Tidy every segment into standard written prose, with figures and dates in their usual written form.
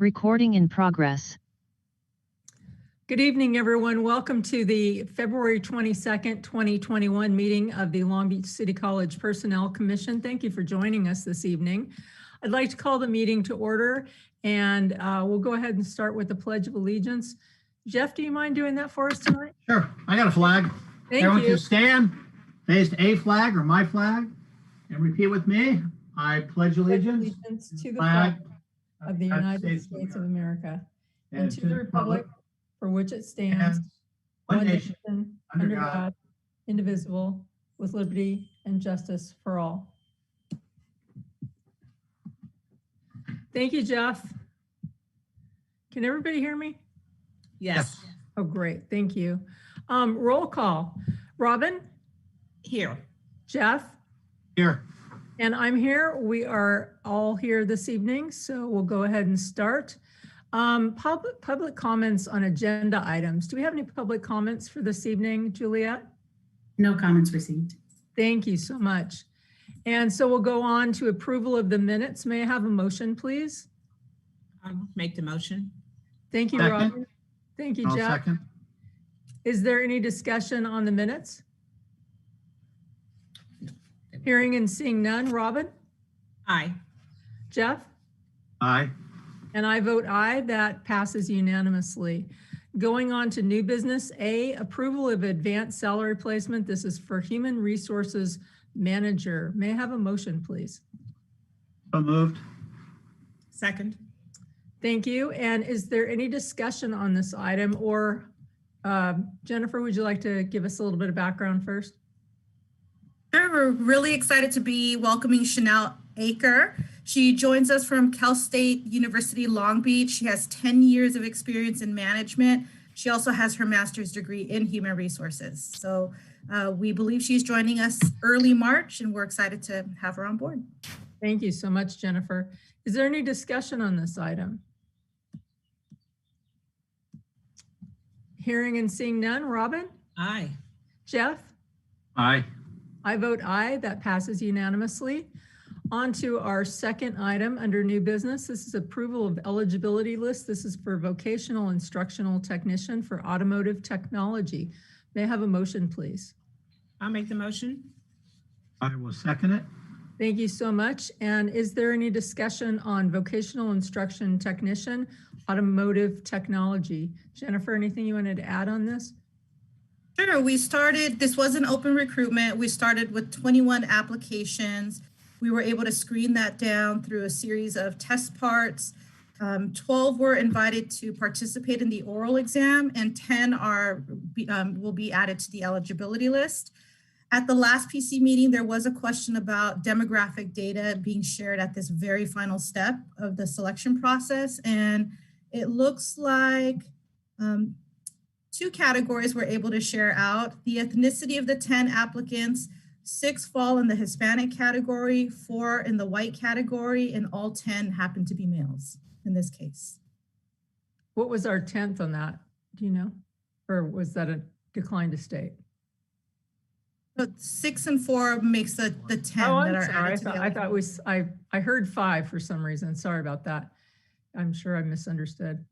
Recording in progress. Good evening, everyone. Welcome to the February 22nd, 2021 meeting of the Long Beach City College Personnel Commission. Thank you for joining us this evening. I'd like to call the meeting to order, and we'll go ahead and start with the Pledge of Allegiance. Jeff, do you mind doing that for us tonight? Sure. I got a flag. Thank Everyone you. can stand, face a flag or my flag, and repeat with me. I pledge allegiance to the flag of the United States of America and to the republic for which it stands, one nation, under God, indivisible, with liberty and justice for all. Thank you, Jeff. Can everybody hear me? Yes. Oh, great. Thank you. Roll call. Robin? Here. Jeff? Here. And I'm here. We are all here this evening, so we'll go ahead and start. Public comments on agenda items. Do we have any public comments for this evening, Juliet? No comments received. Thank you so much. And so we'll go on to approval of the minutes. May I have a motion, please? Make the motion. Thank you, Second. Robin. Thank you, I'll Jeff. second. Is there any discussion on the minutes? Hearing and seeing none. Robin? Aye. Jeff? Aye. And I vote aye. That passes unanimously. Going on to new business, A, approval of advanced salary placement. This is for Human Resources Manager. May I have a motion, please? So moved. Second. Thank you. And is there any discussion on this item, or Jennifer, would you like to give us a little bit of background first? Sure, we're really excited to be welcoming Chanel Aker. She joins us from Cal State University, Long Beach. She has 10 years of experience in management. She also has her master's degree in human resources. So we believe she's joining us early March, and we're excited to have her on board. Thank you so much, Jennifer. Is there any discussion on this item? Hearing and seeing none. Robin? Aye. Jeff? Aye. I vote aye. That passes unanimously. On to our second item under new business. This is approval of eligibility list. This is for vocational instructional technician for automotive technology. May I have a motion, please? I'll make the motion. I will second it. Thank you so much. And is there any discussion on vocational instruction technician, automotive technology? Jennifer, anything you wanted to add on this? Sure, this was an open recruitment. We started with 21 applications. We were able to screen that down through a series of test parts. 12 were invited to participate in the oral exam, and 10 will be added to the eligibility list. At the last PC meeting, there was a question about demographic data being shared at this very final step of the selection process. And it looks like two categories were able to share out. The ethnicity of the 10 applicants, 6 fall in the Hispanic category, 4 in the white category, and all 10 happen to be males in this case. What was our 10th on that? Do you know? Or was that a decline to state? So 6 and 4 makes the 10 Oh, that I'm are sorry. added to the I thought I heard 5 for some reason. Sorry about that. I'm sure I misunderstood.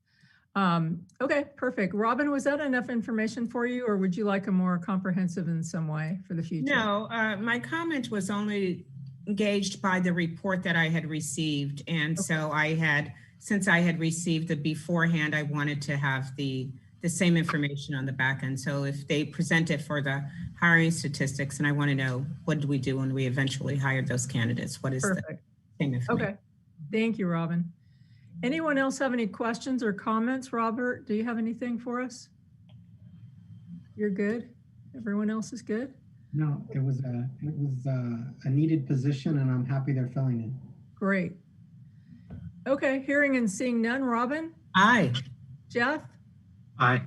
Okay, perfect. Robin, was that enough information for you, or would you like a more comprehensive in some way for the future? No, my comment was only engaged by the report that I had received. And so since I had received it beforehand, I wanted to have the same information on the back end. So if they present it for the hiring statistics, and I want to know, what do we do when we eventually hire those candidates? What is the same information? Okay, thank you, Robin. Anyone else have any questions or comments? Robert, do you have anything for us? You're good? Everyone else is good? No, it was a needed position, and I'm happy they're filling it. Great. Okay, hearing and seeing none. Robin? Aye. Jeff? Aye.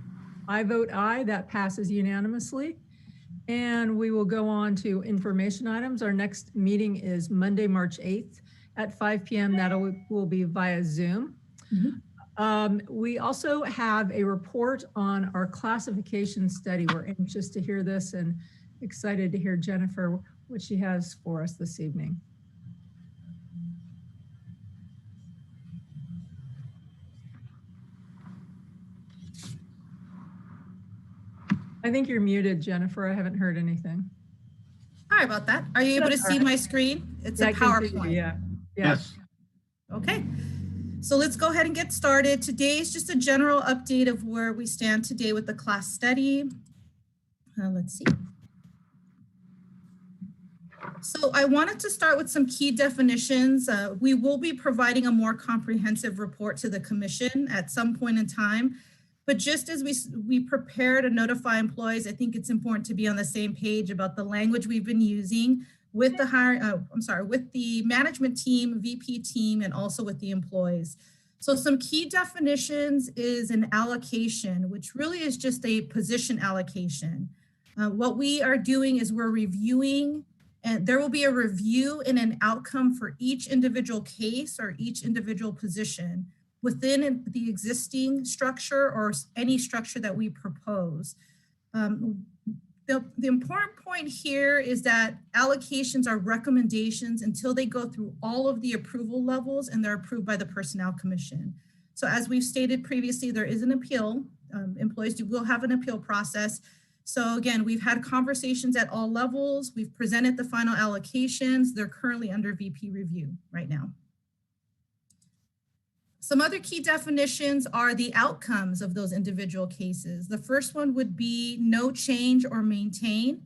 I vote aye. That passes unanimously. And we will go on to information items. Our next meeting is Monday, March 8th at 5 p.m. That will be via Zoom. Mm-hmm. We also have a report on our classification study. We're anxious to hear this and excited to hear Jennifer, what she has for us this evening. I think you're muted, Jennifer. I haven't heard anything. Sorry about that. Are you able to That's all see right. my screen? It's Yeah, a I can see you, PowerPoint. Yeah. Yes. Okay, so let's go ahead and get started. Today is just a general update of where we stand today with the class study. Let's see. So I wanted to start with some key definitions. We will be providing a more comprehensive report to the commission at some point in time. But just as we prepare to notify employees, I think it's important to be on the same page about the language we've been using with the with the management team, VP team, and also with the employees. So some key definitions is an allocation, which really is just a position allocation. What we are doing is we're reviewing, and there will be a review and an outcome for each individual case or each individual position within the existing structure or any structure that we propose. The important point here is that allocations are recommendations until they go through all of the approval levels and they're approved by the Personnel Commission. So as we've stated previously, there is an appeal. Employees will have an appeal process. So again, we've had conversations at all levels. We've presented the final allocations. They're currently under VP review right now. Some other key definitions are the outcomes of those individual cases. The first one would be no change or maintain.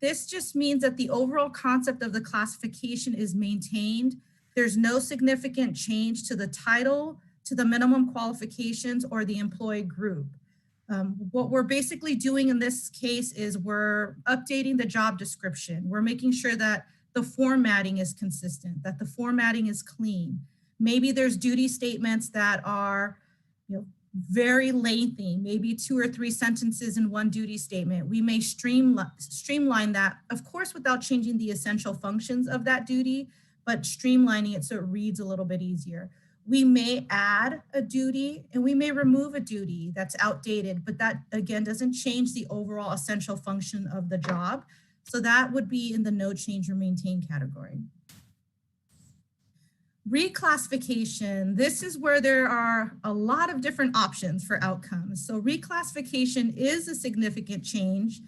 This just means that the overall concept of the classification is maintained. There's no significant change to the title, to the minimum qualifications, or the employee group. What we're basically doing in this case is we're updating the job description. We're making sure that the formatting is consistent, that the formatting is clean. Maybe there's duty statements that are, very lengthy, maybe 2 or 3 sentences in one duty statement. We may streamline that, of course, without changing the essential functions of that duty, but streamlining it so it reads a little bit easier. We may add a duty and we may remove a duty that's outdated, but that again doesn't change the overall essential function of the job. So that would be in the no change or maintain category. Reclassification, this is where there are a lot of different options for outcomes. So reclassification is a significant change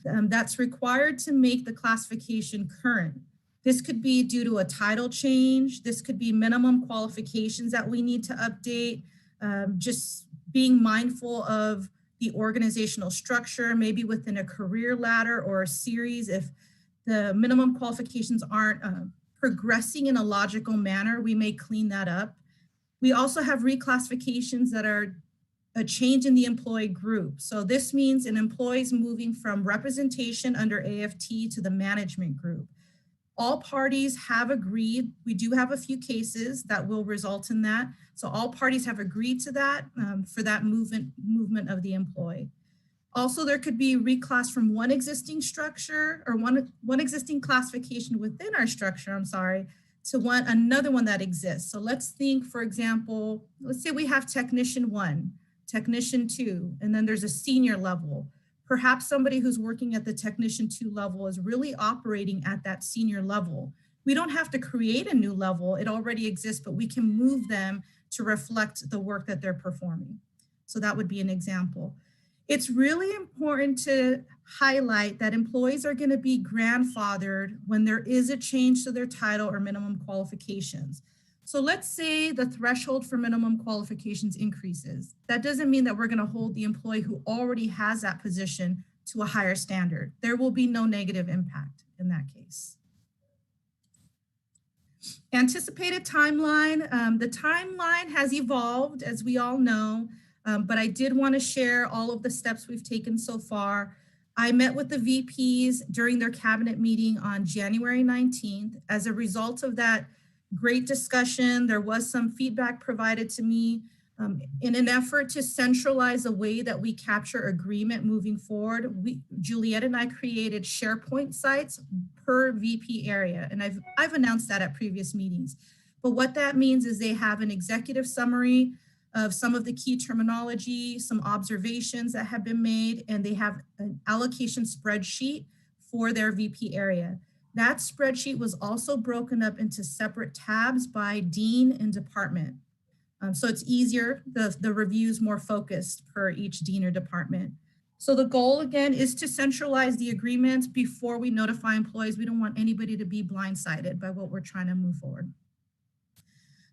that's required to make the classification current. This could be due to a title change. This could be minimum qualifications that we need to update. Just being mindful of the organizational structure, maybe within a career ladder or a series. If the minimum qualifications aren't progressing in a logical manner, we may clean that up. We also have reclassifications that are a change in the employee group. So this means an employee is moving from representation under AFT to the management group. All parties have agreed. We do have a few cases that will result in that. So all parties have agreed to that for that movement of the employee. Also, there could be reclass from one existing structure or one existing classification within our structure, to another one that exists. So let's think, for example, let's say we have technician 1, technician 2, and then there's a senior level. Perhaps somebody who's working at the technician 2 level is really operating at that senior level. We don't have to create a new level, it already exists, but we can move them to reflect the work that they're performing. So that would be an example. It's really important to highlight that employees are going to be grandfathered when there is a change to their title or minimum qualifications. So let's say the threshold for minimum qualifications increases. That doesn't mean that we're going to hold the employee who already has that position to a higher standard. There will be no negative impact in that case. Anticipated timeline. The timeline has evolved, as we all know. But I did want to share all of the steps we've taken so far. I met with the VPs during their cabinet meeting on January 19th. As a result of that great discussion, there was some feedback provided to me in an effort to centralize the way that we capture agreement moving forward. Juliet and I created SharePoint sites per VP area, and I've announced that at previous meetings. But what that means is they have an executive summary of some of the key terminology, some observations that have been made, and they have an allocation spreadsheet for their VP area. That spreadsheet was also broken up into separate tabs by dean and department. So it's easier, the review's more focused per each dean or department. So the goal again is to centralize the agreements before we notify employees. We don't want anybody to be blindsided by what we're trying to move forward.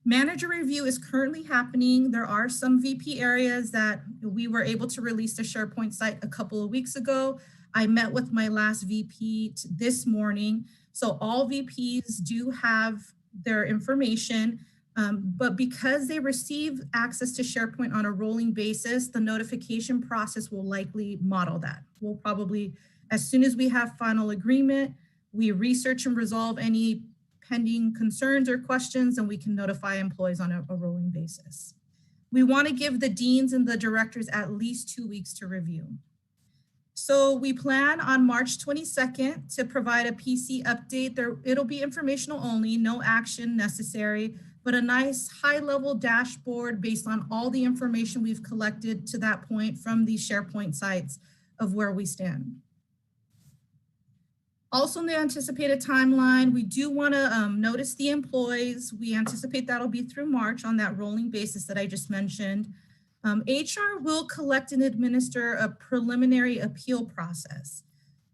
Manager review is currently happening. There are some VP areas that we were able to release the SharePoint site a couple of weeks ago. I met with my last VP this morning. So all VPs do have their information, but because they receive access to SharePoint on a rolling basis, the notification process will likely model that. We'll probably, as soon as we have final agreement, we research and resolve any pending concerns or questions, and we can notify employees on a rolling basis. We want to give the deans and the directors at least 2 weeks to review. So we plan on March 22nd to provide a PC update. It'll be informational only, no action necessary, but a nice high-level dashboard based on all the information we've collected to that point from these SharePoint sites of where we stand. Also in the anticipated timeline, we do want to notice the employees. We anticipate that'll be through March on that rolling basis that I just mentioned. HR will collect and administer a preliminary appeal process.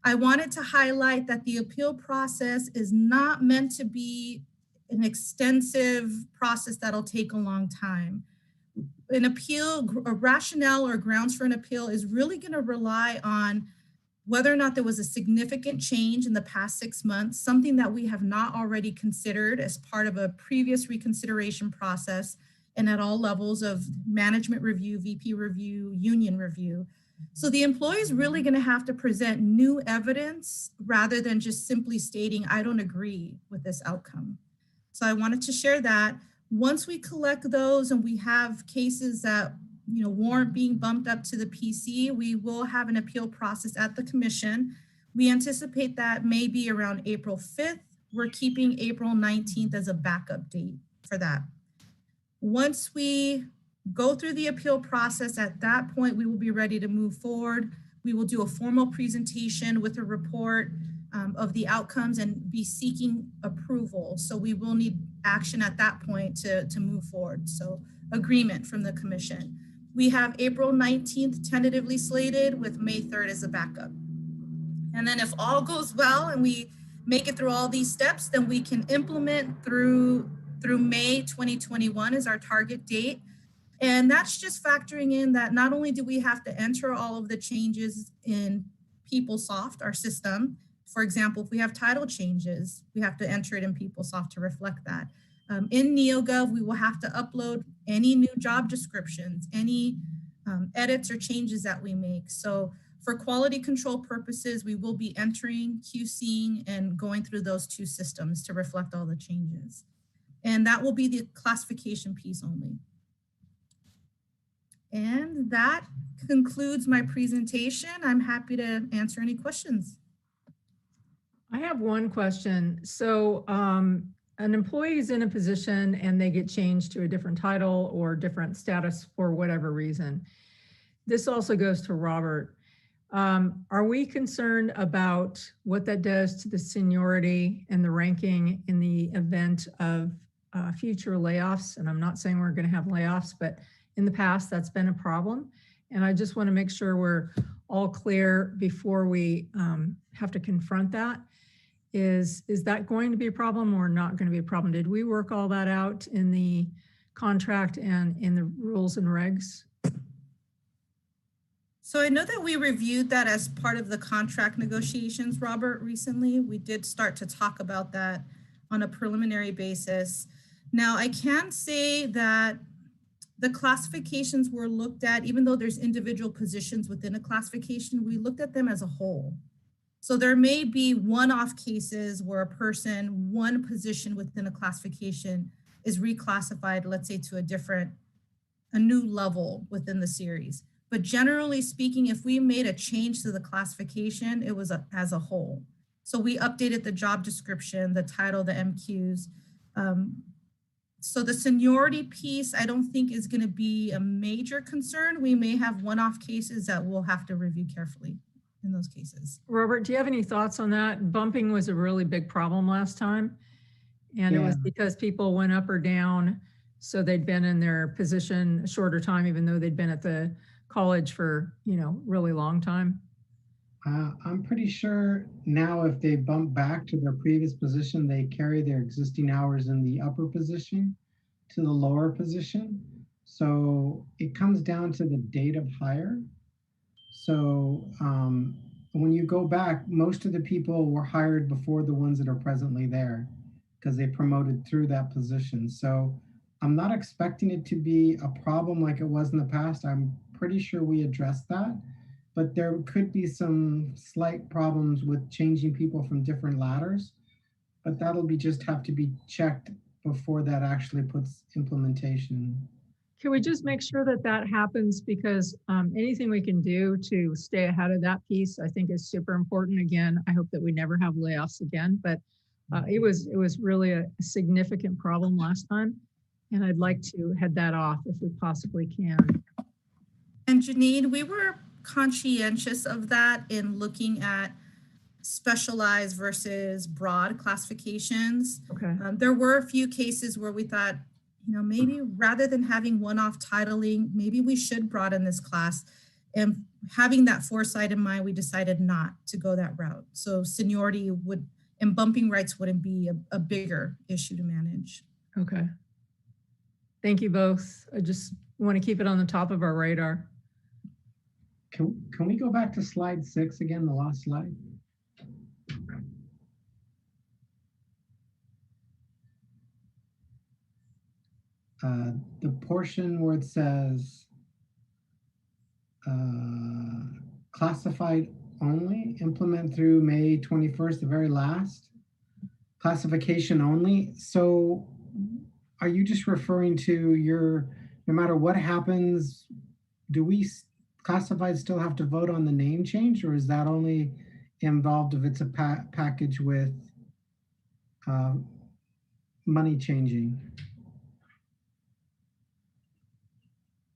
I wanted to highlight that the appeal process is not meant to be an extensive process that'll take a long time. An appeal, a rationale or grounds for an appeal is really going to rely on whether or not there was a significant change in the past 6 months, something that we have not already considered as part of a previous reconsideration process and at all levels of management review, VP review, union review. So the employee is really going to have to present new evidence rather than just simply stating, I don't agree with this outcome. So I wanted to share that. Once we collect those and we have cases that warrant being bumped up to the PC, we will have an appeal process at the commission. We anticipate that maybe around April 5th. We're keeping April 19th as a backup date for that. Once we go through the appeal process, at that point, we will be ready to move forward. We will do a formal presentation with a report of the outcomes and be seeking approval. So we will need action at that point to move forward. So agreement from the commission. We have April 19th tentatively slated with May 3rd as a backup. And then if all goes well and we make it through all these steps, then we can implement through May 2021 is our target date. And that's just factoring in that not only do we have to enter all of the changes in PeopleSoft, our system. For example, if we have title changes, we have to enter it in PeopleSoft to reflect that. In NeoGov, we will have to upload any new job descriptions, any edits or changes that we make. So for quality control purposes, we will be entering, QCing, and going through those two systems to reflect all the changes. And that will be the classification piece only. And that concludes my presentation. I'm happy to answer any questions. I have one question. So an employee is in a position and they get changed to a different title or different status for whatever reason. This also goes to Robert. Are we concerned about what that does to the seniority and the ranking in the event of future layoffs? And I'm not saying we're going to have layoffs, but in the past, that's been a problem. And I just want to make sure we're all clear before we have to confront that. Is that going to be a problem or not going to be a problem? Did we work all that out in the contract and in the rules and regs? So I know that we reviewed that as part of the contract negotiations, Robert, recently. We did start to talk about that on a preliminary basis. Now, I can say that the classifications were looked at, even though there's individual positions within a classification, we looked at them as a whole. So there may be one-off cases where a person, one position within a classification is reclassified, let's say to a new level within the series. But generally speaking, if we made a change to the classification, it was as a whole. So we updated the job description, the title, the MQs. So the seniority piece, I don't think is going to be a major concern. We may have one-off cases that we'll have to review carefully in those cases. Robert, do you have any thoughts on that? Bumping was a really big problem last time. And it was because people went up or down. So they'd been in their position a shorter time, even though they'd been at the college for, really long time. I'm pretty sure now if they bump back to their previous position, they carry their existing hours in the upper position to the lower position. So it comes down to the date of hire. So when you go back, most of the people were hired before the ones that are presently there because they promoted through that position. So I'm not expecting it to be a problem like it was in the past. I'm pretty sure we addressed that, but there could be some slight problems with changing people from different ladders, but that'll be just have to be checked before that actually puts implementation. Can we just make sure that that happens? Because anything we can do to stay ahead of that piece, I think is super important. Again, I hope that we never have layoffs again, but it was really a significant problem last time. And I'd like to head that off if we possibly can. And Janine, we were conscientious of that in looking at specialized versus broad classifications. Okay. There were a few cases where we thought, maybe rather than having one-off titling, maybe we should broaden this class. And having that foresight in mind, we decided not to go that route. So seniority and bumping rights wouldn't be a bigger issue to manage. Okay. Thank you both. I just want to keep it on the top of our radar. Can we go back to slide 6 again, the last slide? The portion where it says classified only, implement through May 21st, the very last, classification only. So are you just referring to no matter what happens, do we classified still have to vote on the name change, or is that only involved if it's a package with money changing?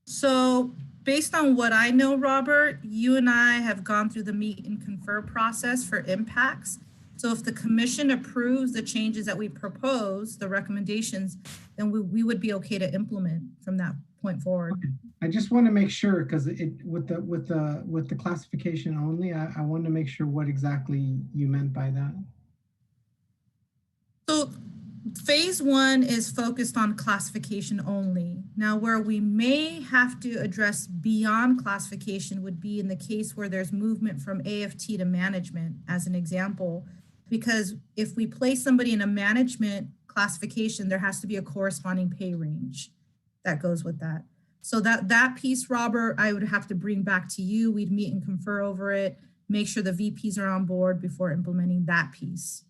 So based on what I know, Robert, you and I have gone through the meet and confer process for impacts. So if the commission approves the changes that we propose, the recommendations, then we would be okay to implement from that point forward. Okay. I just want to make sure, because with the classification only, I want to make sure what exactly you meant by that. So phase 1 is focused on classification only. Now, where we may have to address beyond classification would be in the case where there's movement from AFT to management, as an example, because if we place somebody in a management classification, there has to be a corresponding pay range that goes with that. So that piece, Robert, I would have to bring back to you. We'd meet and confer over it, make sure the VPs are on board before implementing that piece.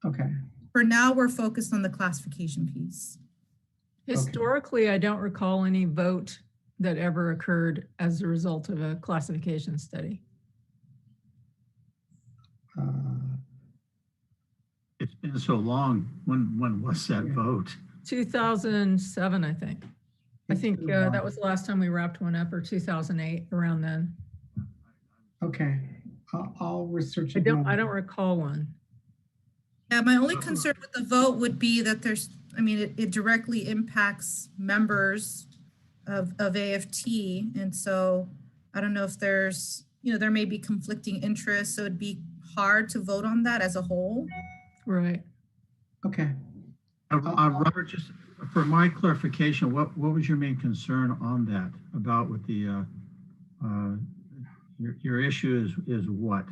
Okay. For now, we're focused on the classification piece. Historically, I don't recall any vote that ever occurred as a result of a classification study. It's been so long. When was that vote? 2007, I think. I think that was the last time we wrapped one up, or 2008, around then. Okay, I'll research it. I don't recall one. Yeah, my only concern with the vote would be that it directly impacts members of AFT. And so I don't know if there may be conflicting interests. So it'd be hard to vote on that as a whole. Right. Okay. Robert, just for my clarification, what was your main concern on that about with the, your issue is what?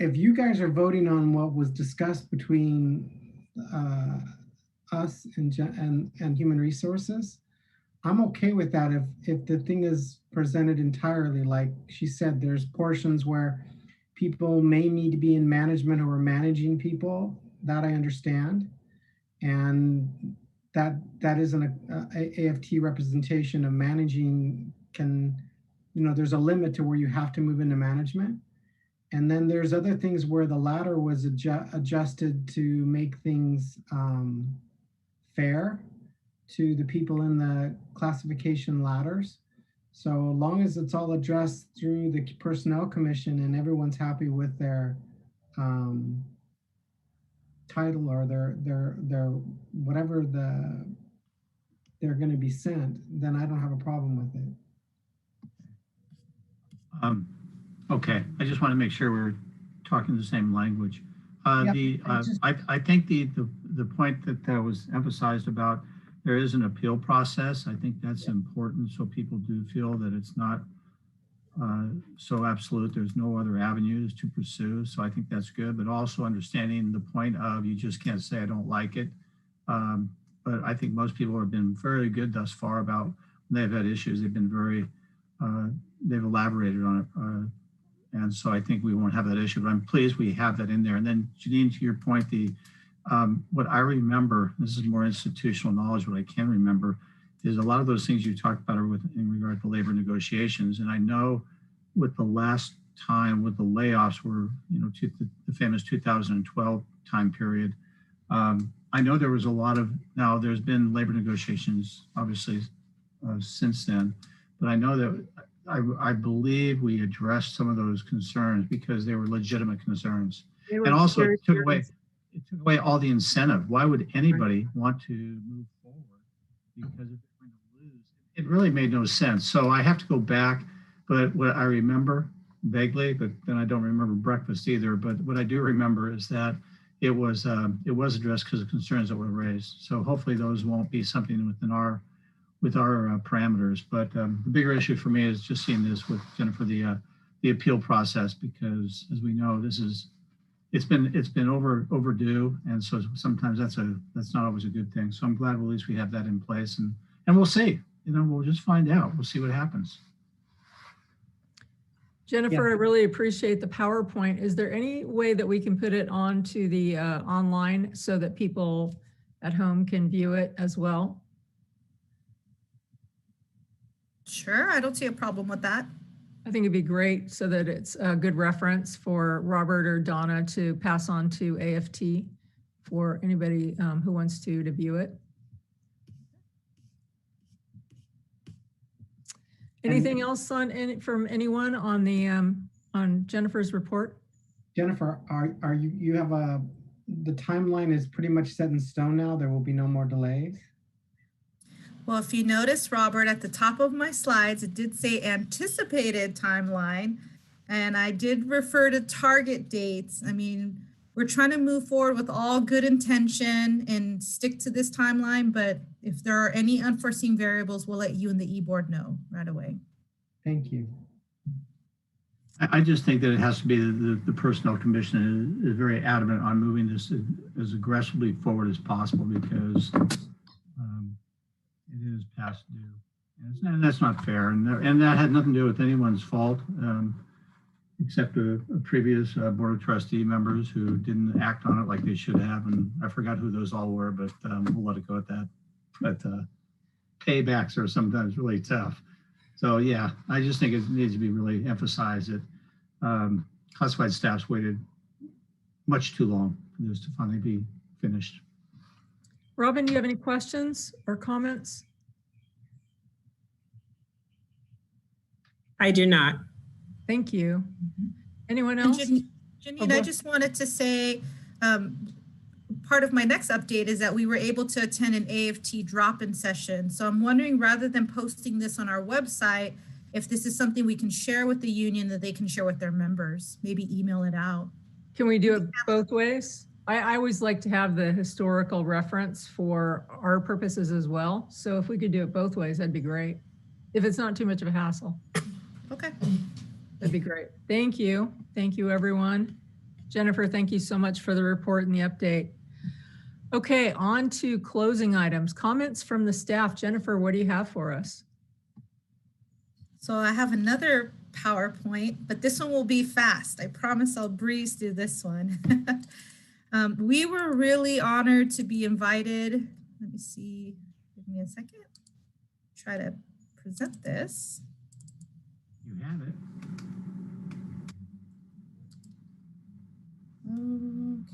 If you guys are voting on what was discussed between us and Human Resources, I'm okay with that if the thing is presented entirely. Like she said, there's portions where people may need to be in management who are managing people, that I understand. And that isn't a AFT representation of managing there's a limit to where you have to move into management. And then there's other things where the ladder was adjusted to make things fair to the people in the classification ladders. So long as it's all addressed through the Personnel Commission and everyone's happy with their title or their whatever they're going to be sent, then I don't have a problem with it. Okay, I just want to make sure we're talking the same language. Yep, I think the point that was emphasized about there is an appeal process. I think that's important so people do feel that it's not so absolute. There's no other avenues to pursue. So I think that's good, but also understanding the point of you just can't say I don't like it. But I think most people have been very good thus far about when they've had issues. They've been very, they've elaborated on it. And so I think we won't have that issue, but I'm pleased we have that in there. And then Janine, to your point, what I remember, this is more institutional knowledge, what I can remember is a lot of those things you talked about are in regard to labor negotiations. And I know with the last time with the layoffs were, the famous 2012 time period, I know there was a lot of, now there's been labor negotiations, obviously, since then, but I know that I believe we addressed some of those concerns because they were legitimate concerns. They were And also very it took away all the incentive. Why would anybody want to move forward because if they're going to lose? It really made no sense. So I have to go back, but what I remember vaguely, but then I don't remember breakfast either. But what I do remember is that it was addressed because of concerns that were raised. So hopefully those won't be something with our parameters. But the bigger issue for me is just seeing this with Jennifer, the appeal process, because as we know, it's been overdue, and so sometimes that's not always a good thing. So I'm glad at least we have that in place, and we'll see. We'll just find out. We'll see what happens. Jennifer, I really appreciate the PowerPoint. Is there any way that we can put it onto the online so that people at home can view it as well? Sure, I don't see a problem with that. I think it'd be great so that it's a good reference for Robert or Donna to pass on to AFT for anybody who wants to view it. Anything else from anyone on the on Jennifer's report? Jennifer, are you have the timeline is pretty much set in stone now? There will be no more delays? Well, if you notice, Robert, at the top of my slides, it did say anticipated timeline, and I did refer to target dates. I mean, we're trying to move forward with all good intention and stick to this timeline, but if there are any unforeseen variables, we'll let you and the e-board know right away. Thank you. I just think that it has to be the Personnel Commission is very adamant on moving this as aggressively forward as possible because it is past due, and that's not fair. And that had nothing to do with anyone's fault, except a previous Board of Trustee members who didn't act on it like they should have. And I forgot who those all were, but we'll let it go at that. But paybacks are sometimes really tough. So yeah, I just think it needs to be really emphasized that classified staffs waited much too long for this to finally be finished. Robin, do you have any questions or comments? I do not. Thank you. Anyone else? Janine, I just wanted to say, part of my next update is that we were able to attend an AFT drop-in session. So I'm wondering, rather than posting this on our website, if this is something we can share with the union that they can share with their members, maybe email it out. Can we do it both ways? I always like to have the historical reference for our purposes as well. So if we could do it both ways, that'd be great. If it's not too much of a hassle. Okay. That'd be great. Thank you. Thank you, everyone. Jennifer, thank you so much for the report and the update. Okay, on to closing items. Comments from the staff. Jennifer, what do you have for us? So I have another PowerPoint, but this one will be fast. I promise I'll breeze through this one. We were really honored to be invited. Let me see, give me a second. Try to present this. You have it.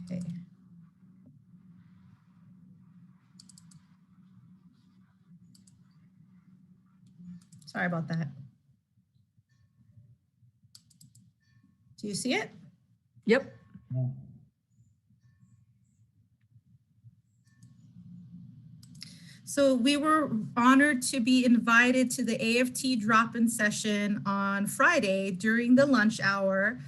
Okay. Sorry about that. Do you see it? Yep. So we were honored to be invited to the AFT drop-in session on Friday during the lunch hour.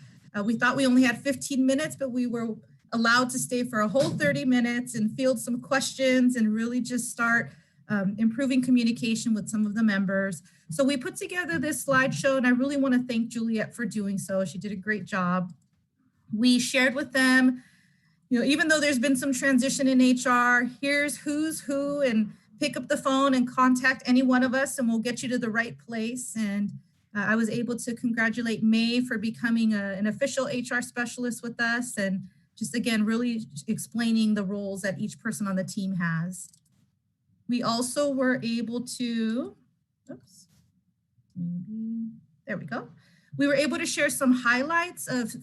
We thought we only had 15 minutes, but we were allowed to stay for a whole 30 minutes and field some questions and really just start improving communication with some of the members. So we put together this slideshow, and I really want to thank Juliet for doing so. She did a great job. We shared with them, even though there's been some transition in HR, here's who's who, and pick up the phone and contact any one of us and we'll get you to the right place. And I was able to congratulate May for becoming an official HR specialist with us, and just again, really explaining the roles that each person on the team has. We also were able to, there we go. We were able to share some highlights of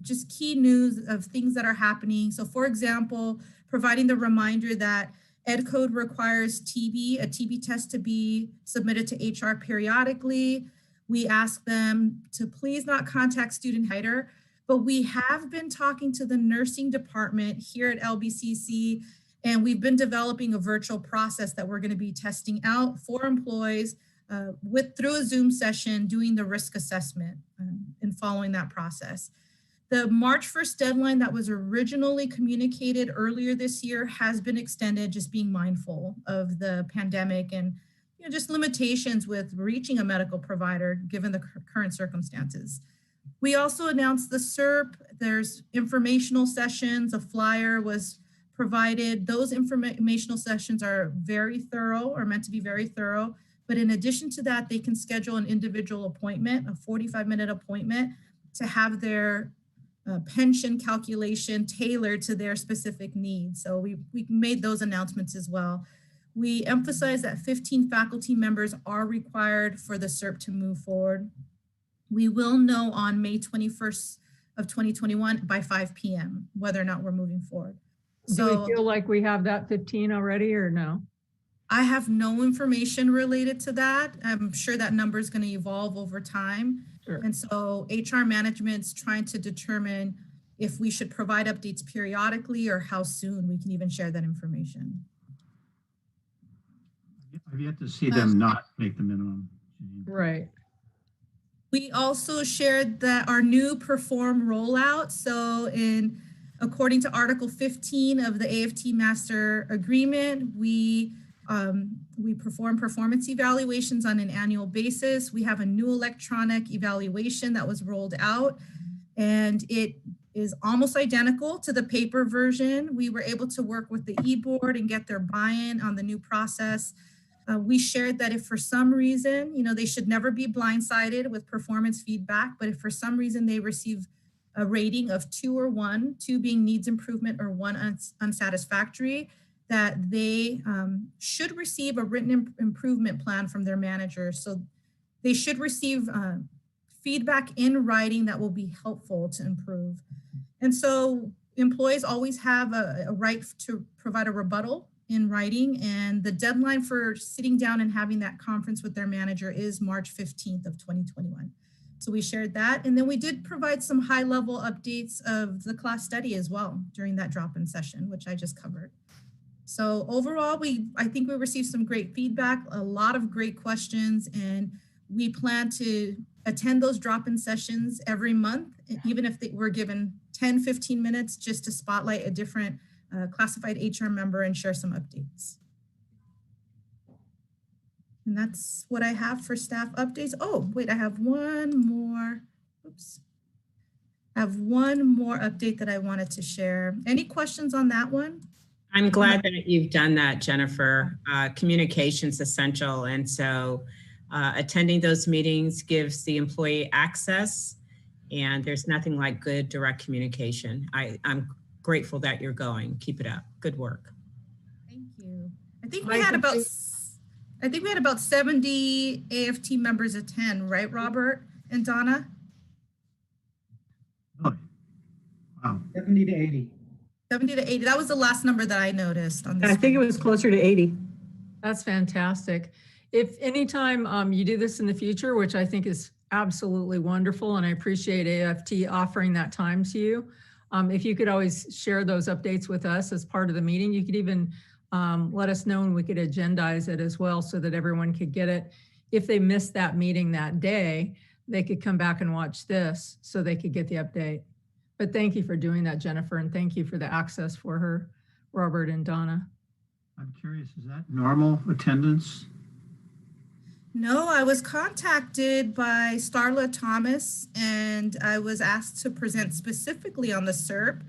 just key news of things that are happening. So for example, providing the reminder that Ed Code requires a TB test to be submitted to HR periodically. We ask them to please not contact student hider, but we have been talking to the nursing department here at LBCC, and we've been developing a virtual process that we're going to be testing out for employees through a Zoom session, doing the risk assessment and following that process. The March 1st deadline that was originally communicated earlier this year has been extended, just being mindful of the pandemic and just limitations with reaching a medical provider given the current circumstances. We also announced the SERP. There's informational sessions, a flyer was provided. Those informational sessions are very thorough, or meant to be very thorough. But in addition to that, they can schedule an individual appointment, a 45-minute appointment, to have their pension calculation tailored to their specific needs. So we made those announcements as well. We emphasize that 15 faculty members are required for the SERP to move forward. We will know on May 21st of 2021 by 5 p.m. whether or not we're moving forward. Do we feel like we have that 15 already or no? I have no information related to that. I'm sure that number is going to evolve over time. Sure. And so HR management's trying to determine if we should provide updates periodically or how soon we can even share that information. I've yet to see them not make the minimum. Right. We also shared that our new Perform rollout. So according to Article 15 of the AFT Master Agreement, we perform performance evaluations on an annual basis. We have a new electronic evaluation that was rolled out, and it is almost identical to the paper version. We were able to work with the e-board and get their buy-in on the new process. We shared that if for some reason, they should never be blindsided with performance feedback, but if for some reason they receive a rating of 2 or 1, 2 being needs improvement or 1 unsatisfactory, that they should receive a written improvement plan from their manager. So they should receive feedback in writing that will be helpful to improve. And so employees always have a right to provide a rebuttal in writing, and the deadline for sitting down and having that conference with their manager is March 15th of 2021. So we shared that. And then we did provide some high-level updates of the class study as well during that drop-in session, which I just covered. So overall, I think we received some great feedback, a lot of great questions, and we plan to attend those drop-in sessions every month, even if they were given 10, 15 minutes just to spotlight a different classified HR member and share some updates. And that's what I have for staff updates. Oh, wait, I have one more. Oops. I have one more update that I wanted to share. Any questions on that one? I'm glad that you've done that, Jennifer. Communication's essential. And so attending those meetings gives the employee access, and there's nothing like good direct communication. I'm grateful that you're going. Keep it up. Good work. Thank you. I think we had about 70 AFT members attend, right, Robert and Donna? Oh, wow. 70 to 80. 70 to 80. That was the last number that I noticed on this. I think it was closer to 80. That's fantastic. If anytime you do this in the future, which I think is absolutely wonderful, and I appreciate AFT offering that time to you, if you could always share those updates with us as part of the meeting. You could even let us know and we could agendize it as well so that everyone could get it. If they missed that meeting that day, they could come back and watch this so they could get the update. But thank you for doing that, Jennifer, and thank you for the access for her, Robert and Donna. I'm curious, is that normal attendance? No, I was contacted by Starla Thomas and I was asked to present specifically on the SERP.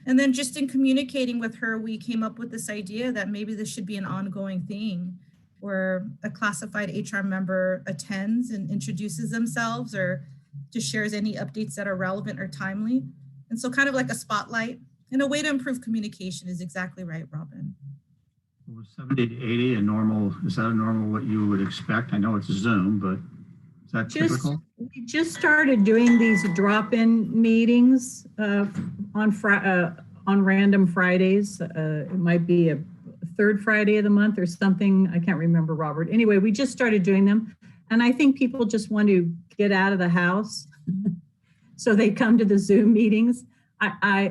And then just in communicating with her, we came up with this idea that maybe this should be an ongoing thing where a classified HR member attends and introduces themselves or just shares any updates that are relevant or timely. And so kind of like a spotlight and a way to improve communication is exactly right, Robin. Was 70 to 80 a normal, is that a normal what you would expect? I know it's Zoom, but is that typical? We just started doing these drop-in meetings on random Fridays. It might be a third Friday of the month or something. I can't remember, Robert. Anyway, we just started doing them. And I think people just want to get out of the house. So they come to the Zoom meetings.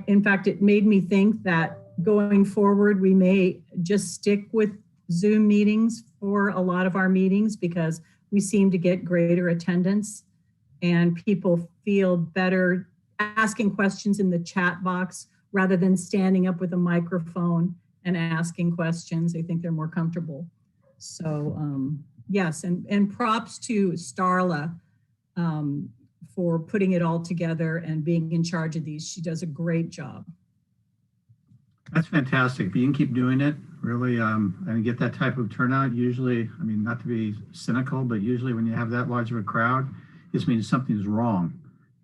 In fact, it made me think that going forward, we may just stick with Zoom meetings for a lot of our meetings because we seem to get greater attendance and people feel better asking questions in the chat box rather than standing up with a microphone and asking questions. I think they're more comfortable. So yes, and props to Starla for putting it all together and being in charge of these. She does a great job. That's fantastic. If you can keep doing it, really, and get that type of turnout, usually, I mean, not to be cynical, but usually when you have that large of a crowd, it means something's wrong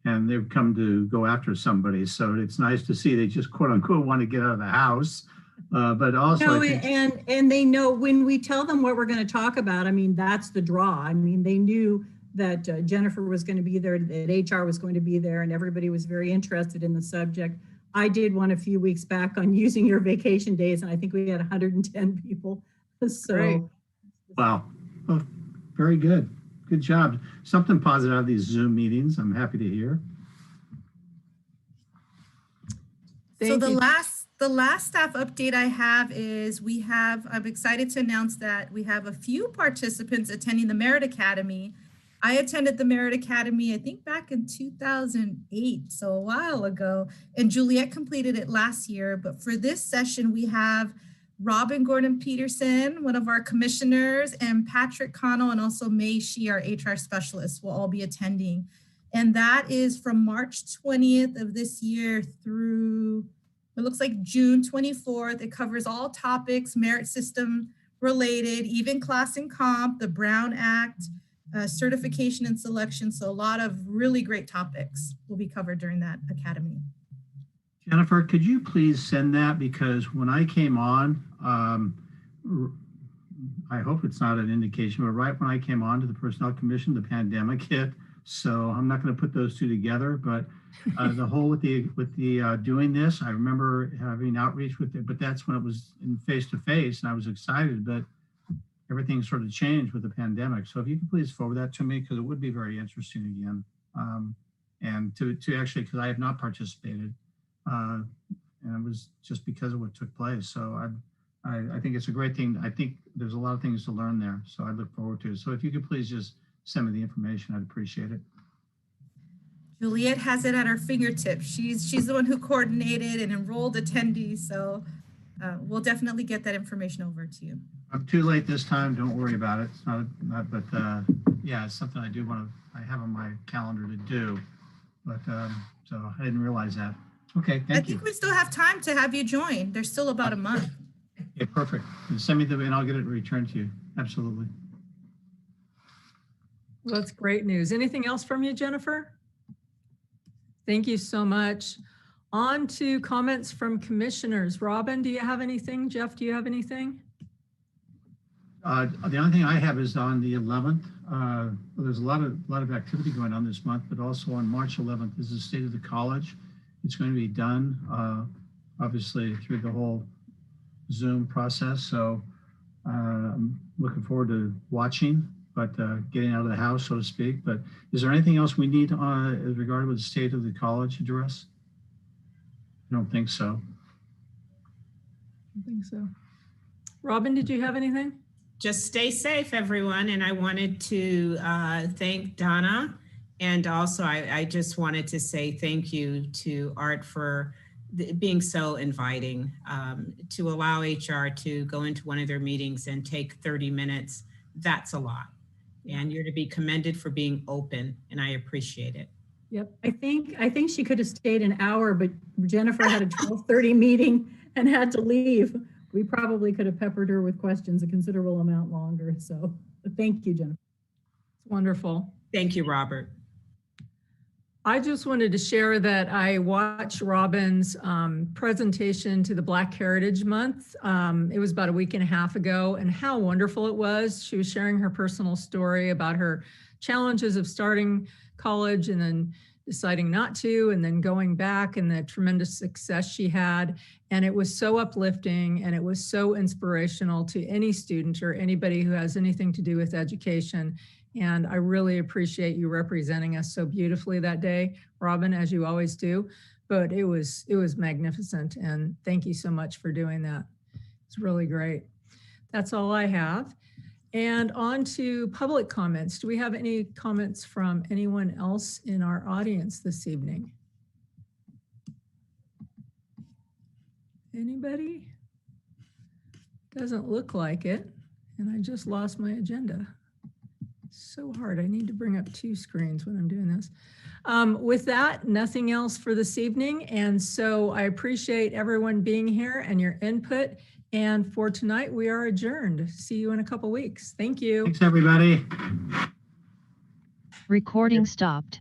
and they've come to go after somebody. So it's nice to see they just quote unquote want to get out of the house. But also, No, and they know when we tell them what we're going to talk about, I mean, that's the draw. I mean, they knew that Jennifer was going to be there, that HR was going to be there, and everybody was very interested in the subject. I did one a few weeks back on using your vacation days, and I think we had 110 people. So, Great. wow, well, very good. Good job. Something positive out of these Zoom meetings. I'm happy to hear. So Thank you. the last staff update I have is I'm excited to announce that we have a few participants attending the Merit Academy. I attended the Merit Academy, I think back in 2008, so a while ago, and Juliet completed it last year. But for this session, we have Robin Gordon Peterson, one of our commissioners, and Patrick Connell, and also May Shi, our HR specialist, will all be attending. And that is from March 20th of this year through, it looks like June 24th. It covers all topics, merit system related, even class and comp, the Brown Act, certification and selection. So a lot of really great topics will be covered during that academy. Jennifer, could you please send that? Because when I came on, I hope it's not an indication, but right when I came on to the Personnel Commission, the pandemic hit. So I'm not going to put those two together, but the whole with the doing this, I remember having outreach with it, but that's when it was in face-to-face and I was excited, but everything sort of changed with the pandemic. So if you could please forward that to me, because it would be very interesting again. And to actually, because I have not participated, and it was just because of what took place. So I think it's a great thing. I think there's a lot of things to learn there. So I look forward to it. So if you could please just send me the information, I'd appreciate it. Juliet has it at her fingertips. She's the one who coordinated and enrolled attendees. So we'll definitely get that information over to you. I'm too late this time. Don't worry about it. It's not but yeah, it's something I do want to, I have on my calendar to do, but so I didn't realize that. Okay, I thank you. think we still have time to have you join. There's still about a month. Yeah, perfect. Send me and I'll get it returned to you. Absolutely. Well, that's great news. Anything else from you, Jennifer? Thank you so much. On to comments from commissioners. Robin, do you have anything? Jeff, do you have anything? The only thing I have is on the 11th. Well, there's a lot of activity going on this month, but also on March 11th is the State of the College. It's going to be done, obviously, through the whole Zoom process. So I'm looking forward to watching, but getting out of the house, so to speak. But is there anything else we need as regard with the State of the College address? I don't think so. I think so. Robin, did you have anything? Just stay safe, everyone. And I wanted to thank Donna. And also, I just wanted to say thank you to Art for being so inviting, to allow HR to go into one of their meetings and take 30 minutes. That's a lot. And you're to be commended for being open, and I appreciate it. Yep. I think she could have stayed an hour, but Jennifer had a 12:30 meeting and had to leave. We probably could have peppered her with questions a considerable amount longer. So thank you, Jennifer. Wonderful. Thank you, Robert. I just wanted to share that I watched Robin's presentation to the Black Heritage Month. It was about a week and a half ago, and how wonderful it was. She was sharing her personal story about her challenges of starting college and then deciding not to, and then going back, and the tremendous success she had. And it was so uplifting, and it was so inspirational to any student or anybody who has anything to do with education. And I really appreciate you representing us so beautifully that day, Robin, as you always do. But it was magnificent, and thank you so much for doing that. It's really great. That's all I have. And on to public comments. Do we have any comments from anyone else in our audience this evening? Anybody? Doesn't look like it. And I just lost my agenda. So hard. I need to bring up two screens when I'm doing this. With that, nothing else for this evening. And so I appreciate everyone being here and your input. And for tonight, we are adjourned. See you in a couple weeks. Thank you. Thanks, everybody. Recording stopped.